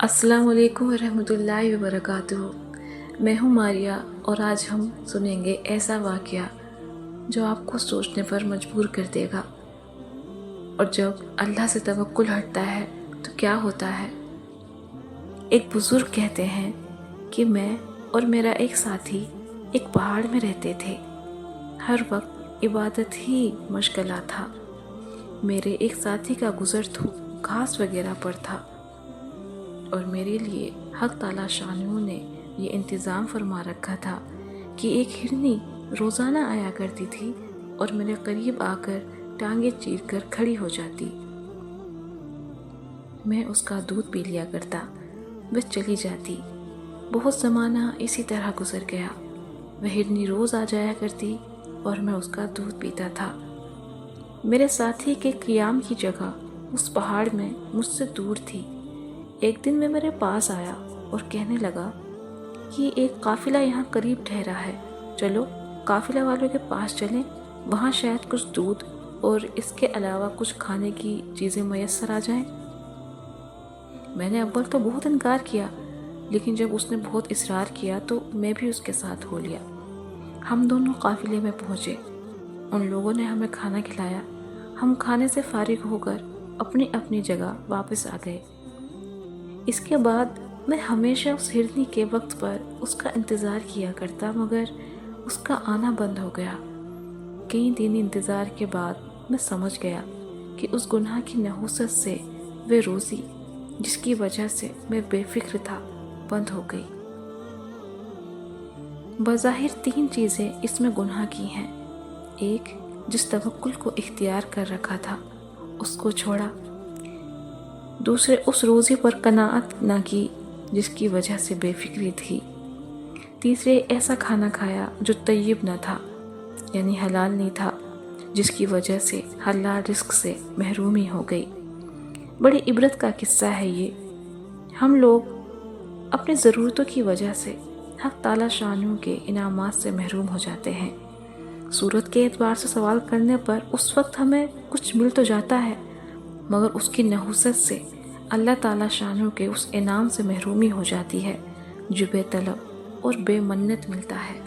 السلام علیکم ورحمۃ اللہ وبرکاتہ۔ میں ہوں ماریہ اور آج ہم سنیں گے ایسا واقعہ جو آپ کو سوچنے پر مجبور کر دے گا۔ اور جب اللہ سے توکل ہٹتا ہے تو کیا ہوتا ہے؟ ایک بزرگ کہتے ہیں کہ میں اور میرا ایک ساتھی ایک پہاڑ میں رہتے تھے۔ ہر وقت عبادت ہی مشغلہ تھا۔ میرے ایک ساتھی کا گزر تو گھاس وغیرہ پر تھا، اور میرے لیے حق تعالی شانہ نے یہ انتظام فرما رکھا تھا کہ ایک ہرنی روزانہ آیا کرتی تھی اور میرے قریب آ کر ٹانگیں چیر کر کھڑی ہو جاتی۔ میں اس کا دودھ پی لیا کرتا، بس چلی جاتی۔ بہت زمانہ اسی طرح گزر گیا۔ وہ ہرنی روز آ جایا کرتی اور میں اس کا دودھ پیتا تھا۔ میرے ساتھی کے قیام کی جگہ اس پہاڑ میں مجھ سے دور تھی۔ ایک دن میں میرے پاس آیا اور کہنے لگا کہ ایک قافلہ یہاں قریب ٹھہرا ہے، چلو قافلہ والوں کے پاس چلیں، وہاں شاید کچھ دودھ اور اس کے علاوہ کچھ کھانے کی چیزیں میسر آ جائیں۔ میں نے اول تو بہت انکار کیا، لیکن جب اس نے بہت اصرار کیا تو میں بھی اس کے ساتھ ہو لیا۔ ہم دونوں قافلے میں پہنچے، ان لوگوں نے ہمیں کھانا کھلایا۔ ہم کھانے سے فارغ ہو کر اپنی اپنی جگہ واپس آ گئے۔ اس کے بعد میں ہمیشہ اس ہرنی کے وقت پر اس کا انتظار کیا کرتا، مگر اس کا آنا بند ہو گیا۔ کئی دن انتظار کے بعد میں سمجھ گیا کہ اس گناہ کی نحوست سے وہ روزی جس کی وجہ سے میں بے فکر تھا بند ہو گئی۔ بظاہر تین چیزیں اس میں گناہ کی ہیں۔ ایک، جس توکل کو اختیار کر رکھا تھا اس کو چھوڑا۔ دوسرے، اس روزی پر قناعت نہ کی جس کی وجہ سے بے فکری تھی۔ تیسرے، ایسا کھانا کھایا جو طیب نہ تھا، یعنی حلال نہیں تھا، جس کی وجہ سے حلال رزق سے محرومی ہو گئی۔ بڑی عبرت کا قصہ ہے یہ۔ ہم لوگ اپنی ضرورتوں کی وجہ سے حق تعالی شانہ کے انعامات سے محروم ہو جاتے ہیں۔ صورت کے اعتبار سے سوال کرنے پر اس وقت ہمیں کچھ مل تو جاتا ہے، مگر اس کی نحوست سے اللہ تعالی شانہ کے اس انعام سے محرومی ہو جاتی ہے جو بے طلب اور بے منت ملتا ہے۔